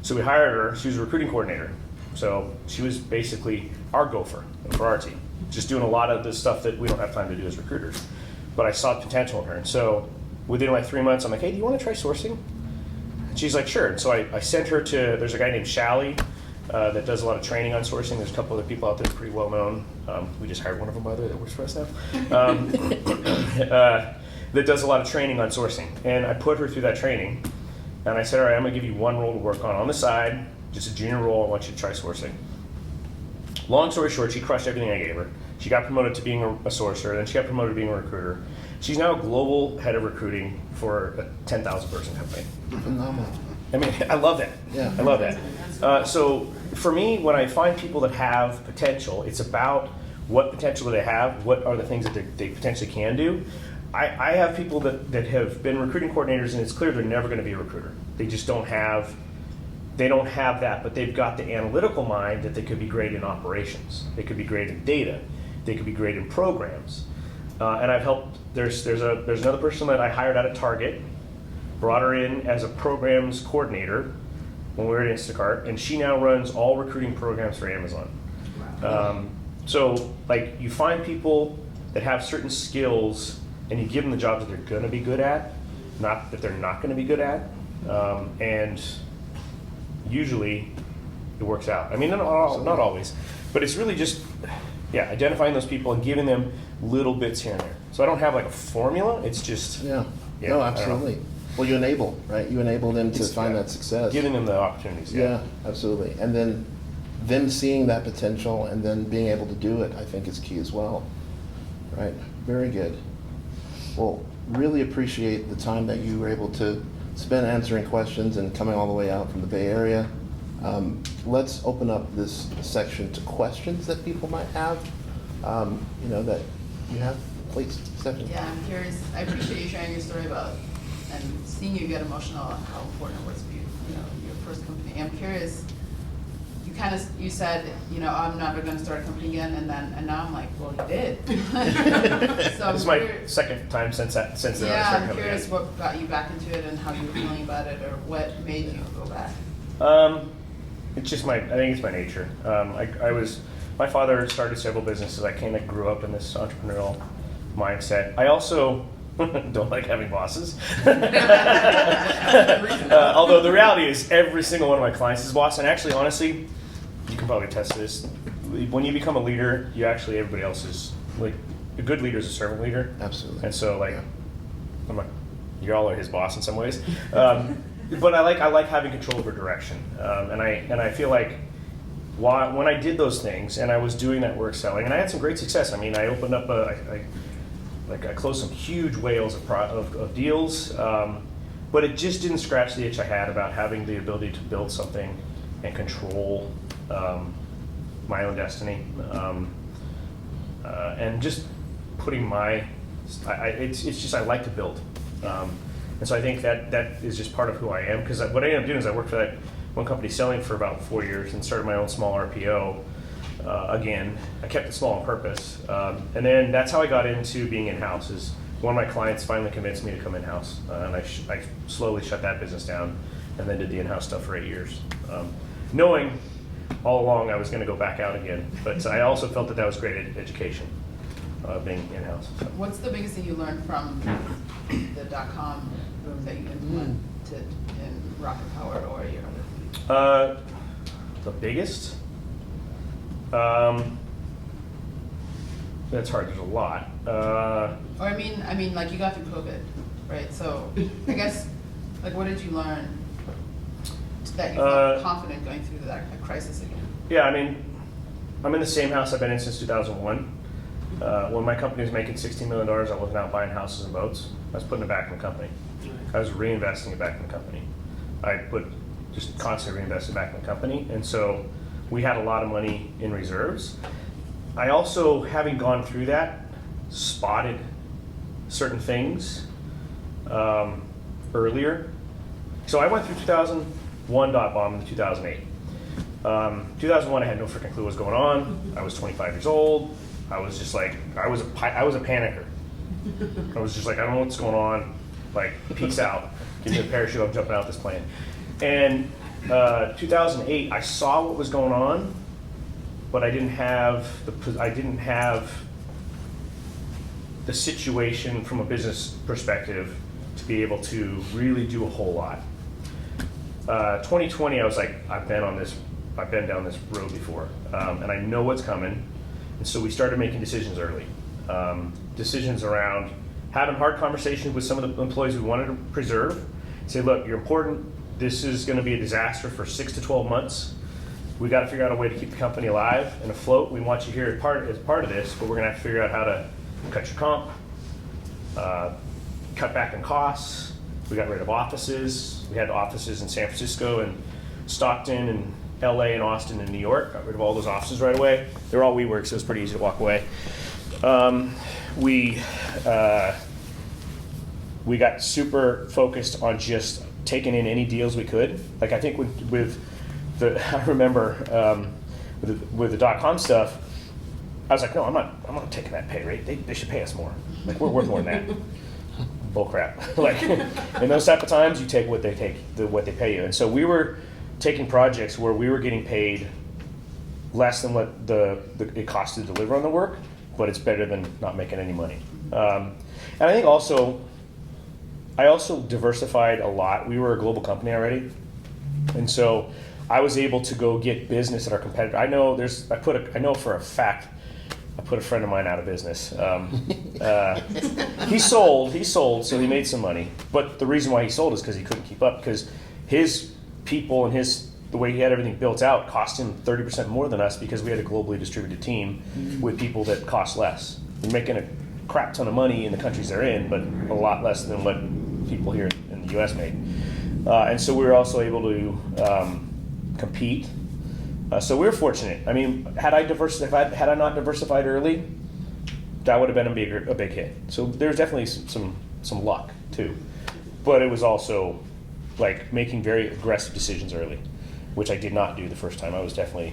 Speaker 2: So we hired her. She was a recruiting coordinator. So she was basically our gopher for our team, just doing a lot of the stuff that we don't have time to do as recruiters. But I saw potential in her. And so within 3 months, I'm like, hey, do you want to try sourcing? And she's like, sure. And so I sent her to, there's a guy named Shally that does a lot of training on sourcing. There's a couple other people out there pretty well known. We just hired one of them, by the way, that works for us now. That does a lot of training on sourcing. And I put her through that training. And I said, all right, I'm gonna give you one role to work on the side, just a junior role. I want you to try sourcing. Long story short, she crushed everything I gave her. She got promoted to being a sourcer, then she got promoted to being a recruiter. She's now a global head of recruiting for a 10,000 person company.
Speaker 1: Phenomenal.
Speaker 2: I mean, I love that.
Speaker 1: Yeah.
Speaker 2: I love that. So for me, when I find people that have potential, it's about what potential do they have, what are the things that they potentially can do. I have people that have been recruiting coordinators, and it's clear they're never going to be a recruiter. They just don't have that, but they've got the analytical mind that they could be great in operations. They could be great in data. They could be great in programs. And I've helped, there's another person that I hired out of Target, brought her in as a programs coordinator when we were at Instacart, and she now runs all recruiting programs for Amazon. So like, you find people that have certain skills and you give them the jobs that they're gonna be good at, not that they're not gonna be good at, and usually it works out. I mean, not always, but it's really just, identifying those people and giving them little bits here and there. So I don't have like a formula, it's just,
Speaker 1: Yeah.
Speaker 2: Yeah,
Speaker 1: No,
Speaker 2: I don't know.
Speaker 1: absolutely. Well, you enable, right? You enable them to
Speaker 2: It's-
Speaker 1: find
Speaker 2: yeah.
Speaker 1: that success.
Speaker 2: giving them the opportunities.
Speaker 1: Yeah, absolutely. And then them seeing that potential and then being able to do it, I think is key as well. Right, very good. Well, really appreciate the time that you were able to spend answering questions and coming all the way out from the Bay Area. Let's open up this section to questions that people might have, that you have. Please, Stephanie.
Speaker 6: Yeah, I'm curious. I appreciate you sharing your story about and seeing you get emotional and how important it was for you, your first company. I'm curious. You said, I'm never going to start a company again, and now I'm like, well, you did. So
Speaker 2: This is my second time since then I started
Speaker 6: I'm
Speaker 2: coming
Speaker 6: curious
Speaker 2: in.
Speaker 6: what got you back into it and how you were feeling about it, or what made you go back.
Speaker 2: It's just I think it's my nature. My father started several businesses. I kind of grew up in this entrepreneurial mindset. I also don't like having bosses. Although the reality is every single one of my clients is a boss. And actually, honestly, you can probably attest to this. When you become a leader, everybody else is, like, a good leader is a servant leader.
Speaker 1: Absolutely.
Speaker 2: And so, like,
Speaker 1: Yeah.
Speaker 2: I'm like, you all are his boss in some ways. But I like having control over direction. And I feel like when I did those things and I was doing that work selling, and I had some great success. I mean, I opened up I closed some huge whales of deals, but it just didn't scratch the itch I had about having the ability to build something and control my own destiny, and just putting it's just I like to build, and so I think that is just part of who I am, because what I ended up doing is I worked for that one company selling for about 4 years and started my own small RPO. Again, I kept it small on purpose, and then that's how I got into being in-house. Is one of my clients finally convinced me to come in-house, and I slowly shut that business down, and then did the in-house stuff for 8 years, knowing all along I was going to go back out again. But I also felt that was great education, being in-house. So.
Speaker 6: What's the biggest thing you learned from the .com boom that you implemented in RocketPower or your other?
Speaker 2: The biggest? That's hard. There's a lot.
Speaker 6: Or I mean, like, you got through COVID, right? So I guess, like, what did you learn that you felt confident going through that crisis again?
Speaker 2: Yeah, I mean, I'm in the same house I've been in since 2001. When my company was making $16 million, I wasn't out buying houses and boats. I was putting it back in the company. I was reinvesting it back in the company. Just constantly reinvested back in the company. And so we had a lot of money in reserves. I also, having gone through that, spotted certain things earlier. So I went through 2001 dot bomb in 2008. 2001, I had no freaking clue what was going on. I was 25 years old. I was just like, I was a panicker. I was just like, I don't know what's going on. Like, peace out. Give me a parachute, I'm jumping out this plane. And 2008, I saw what was going on, but I didn't have the situation from a business perspective to be able to really do a whole lot. 2020, I was like, I've been down this road before, and I know what's coming. And so we started making decisions early. Decisions around having hard conversations with some of the employees we wanted to preserve. Say, look, you're important. This is going to be a disaster for 6 to 12 months. We got to figure out a way to keep the company alive and afloat. We want you here as part of this, but we're going to have to figure out how to cut your comp, cut back on costs. We got rid of offices. We had offices in San Francisco and Stockton and LA and Austin and New York. Got rid of all those offices right away. They were all WeWork, so it was pretty easy to walk away. We got super focused on just taking in any deals we could. Like I think I remember with the .com stuff, I was like, no, I'm not taking that pay rate. They should pay us more. Like we're worth more than that. Bull crap. Like in those type of times, you take what they pay you. And so we were taking projects where we were getting paid less than what it cost to deliver on the work, but it's better than not making any money. And I think I also diversified a lot. We were a global company already, and so I was able to go get business at our competitor. I know for a fact I put a friend of mine out of business. He sold, so he made some money. But the reason why he sold is because he couldn't keep up, because his people and the way he had everything built out cost him 30% more than us, because we had a globally distributed team with people that cost less. We're making a crap ton of money in the countries they're in, but a lot less than what people here in the U.S. made. And so we were also able to compete. So we were fortunate. I mean, had I not diversified early, that would have been a big hit. So there's definitely some luck too, but it was also like making very aggressive decisions early, which I did not do the first time. I was definitely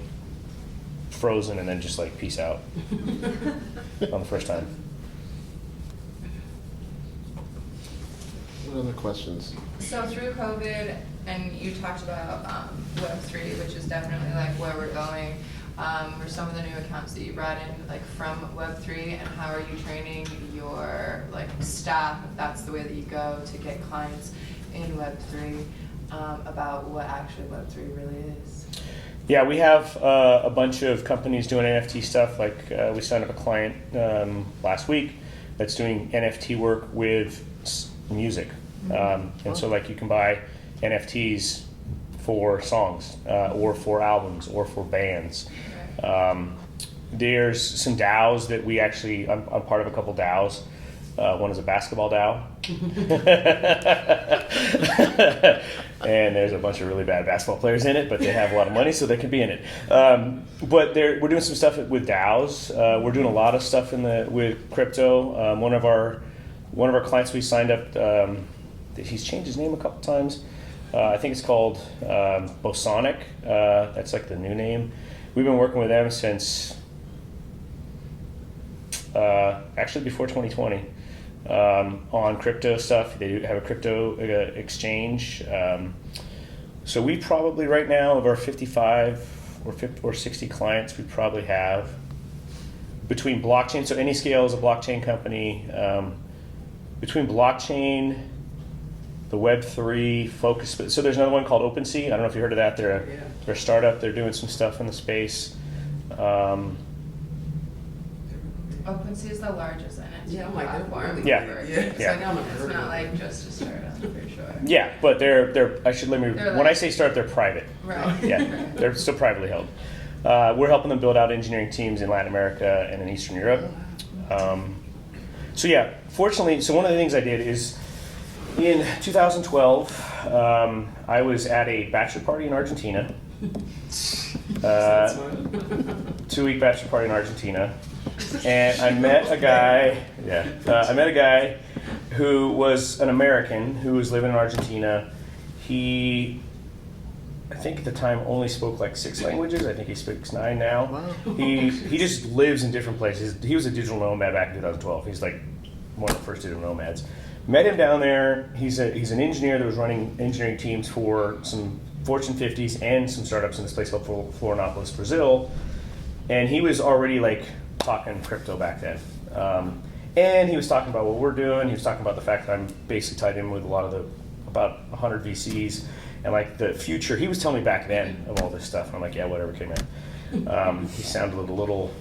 Speaker 2: frozen and then just like peace out on the first time.
Speaker 1: What other questions?
Speaker 7: So through COVID, and you talked about Web3, which is definitely like where we're going. Or some of the new accounts that you brought in, like from Web3, and how are you training your like staff, if that's the way that you go to get clients in Web3, about what actually Web3 really is?
Speaker 2: Yeah, we have a bunch of companies doing NFT stuff. Like we signed up a client last week that's doing NFT work with music. And so like you can buy NFTs for songs or for albums or for bands. There's some DAOs that we actually, I'm part of a couple DAOs. One is a basketball DAO. And there's a bunch of really bad basketball players in it, but they have a lot of money, so they can be in it. But we're doing some stuff with DAOs. We're doing a lot of stuff with crypto. One of our clients we signed up, he's changed his name a couple times. I think it's called Bosonic. That's like the new name. We've been working with them since actually before 2020 on crypto stuff. They do have a crypto exchange. So we probably right now, of our 55 or 60 clients, we probably have between blockchain. So Anyscale is a blockchain company. Between blockchain, the Web3 focus. So there's another one called OpenSea. I don't know if you heard of that. They're a startup. They're doing some stuff in the space.
Speaker 7: OpenSea is the largest NFT platform.
Speaker 2: Yeah.
Speaker 7: So
Speaker 2: Yeah.
Speaker 7: it's not like just a startup, for sure.
Speaker 2: Yeah, but when I say startup, they're private.
Speaker 7: Right.
Speaker 2: Yeah, they're still privately held. We're helping them build out engineering teams in Latin America and in Eastern Europe. So yeah, fortunately, so one of the things I did is in 2012, I was at a bachelor party in Argentina. 2-week bachelor party in Argentina, and I met a guy. I met a guy who was an American who was living in Argentina. He, I think at the time, only spoke like 6 languages. I think he speaks 9 now. Wow. He just lives in different places. He was a digital nomad back in 2012. He's like one of the first digital nomads. Met him down there. He's an engineer that was running engineering teams for some Fortune 50s and some startups in this place called Florianopolis, Brazil. And he was already like talking crypto back then. And he was talking about what we're doing. He was talking about the fact that I'm basically tied in with about 100 VCs. and like the future. He was telling me back then of all this stuff. And I'm like, yeah, whatever, came in. He sounded a little,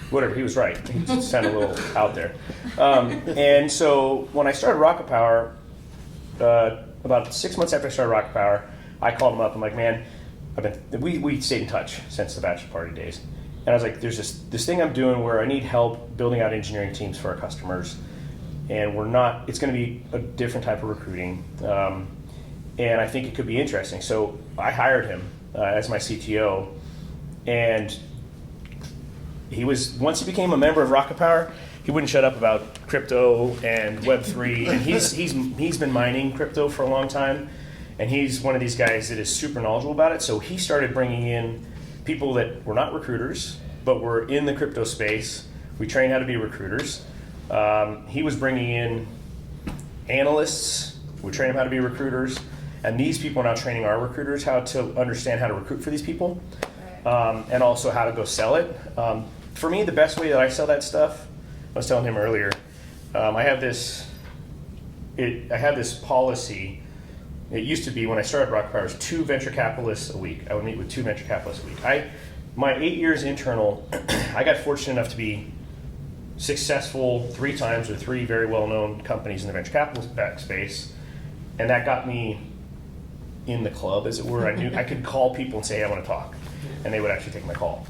Speaker 2: whatever. He was right. He just sounded a little out there. And so when I started RocketPower, about 6 months after I started RocketPower, I called him up. I'm like, man, we stayed in touch since the bachelor party days. And I was like, there's this thing I'm doing where I need help building out engineering teams for our customers. And it's going to be a different type of recruiting. And I think it could be interesting. So I hired him as my CTO. And once he became a member of RocketPower, he wouldn't shut up about crypto and Web3. And he's been mining crypto for a long time. And he's one of these guys that is super knowledgeable about it. So he started bringing in people that were not recruiters, but were in the crypto space. We trained how to be recruiters. He was bringing in analysts. We trained them how to be recruiters. And these people are now training our recruiters how to understand how to recruit for these people, and also how to go sell it. For me, the best way that I sell that stuff, I was telling him earlier, I have this policy. It used to be when I started RocketPower, it was 2 venture capitalists a week. I would meet with 2 venture capitalists a week. My 8 years internal, I got fortunate enough to be successful 3 times with 3 very well-known companies in the venture capital space, and that got me in the club, as it were. I knew I could call people and say, hey, I want to talk, and they would actually take my call,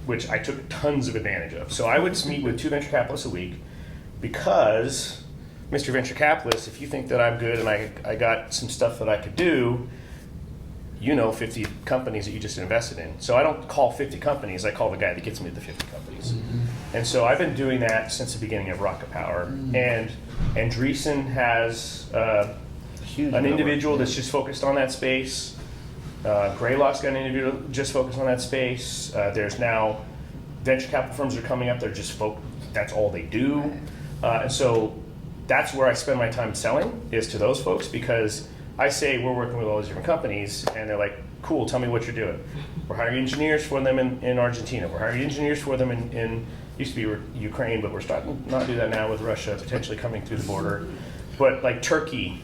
Speaker 2: which I took tons of advantage of. So I would meet with 2 venture capitalists a week because, Mr. Venture Capitalist, if you think that I'm good and I got some stuff that I could do, 50 companies that you just invested in. So I don't call 50 companies, I call the guy that gets me to the 50 companies. And so I've been doing that since the beginning of RocketPower. And Andreessen has an individual that's just focused on that space. Greylock's got an individual just focused on that space. There's now venture capital firms that are coming up, they're just that's all they do. And so that's where I spend my time selling, is to those folks, because I say we're working with all these different companies, and they're like, cool, tell me what you're doing. We're hiring engineers for them in Argentina. We're hiring engineers for them in used to be Ukraine, but we're starting to not do that now with Russia potentially coming through the border. But like Turkey,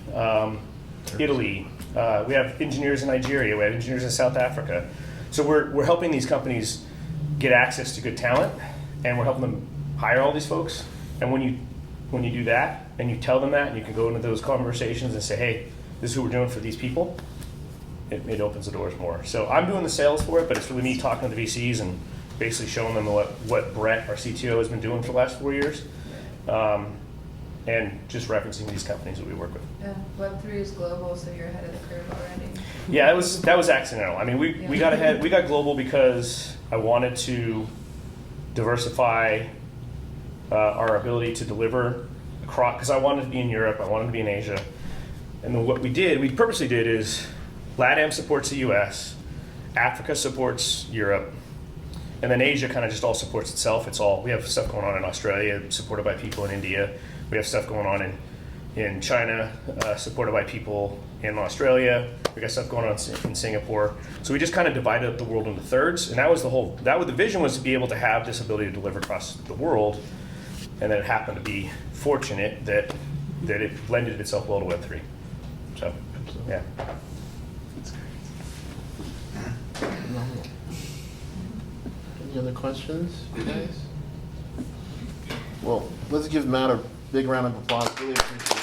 Speaker 2: Italy, we have engineers in Nigeria, we have engineers in South Africa. So we're helping these companies get access to good talent, and we're helping them hire all these folks. And when you do that, and you tell them that, and you can go into those conversations and say, hey, this is who we're doing for these people, it opens the doors more. So I'm doing the sales for it, but it's really me talking to the VCs and basically showing them what Brett, our CTO, has been doing for the last 4 years, and just referencing these companies that we work with.
Speaker 7: Yeah, Web3 is global, so you're ahead of the curve already.
Speaker 2: Yeah, that was accidental. I mean, we got ahead. We got global because I wanted to diversify our ability to deliver across, because I wanted to be in Europe, I wanted to be in Asia. And then what we purposely did is LATAM supports the US, Africa supports Europe, and then Asia kind of just all supports itself. We have stuff going on in Australia, supported by people in India. We have stuff going on in China, supported by people in Australia. We got stuff going on in Singapore. So we just kind of divided up the world into thirds, and the vision was to be able to have this ability to deliver across the world, and then it happened to be fortunate that it blended itself well to Web3. So, yeah.
Speaker 1: Any other questions, guys? Well, let's give Matt a big round of applause. Really appreciate it.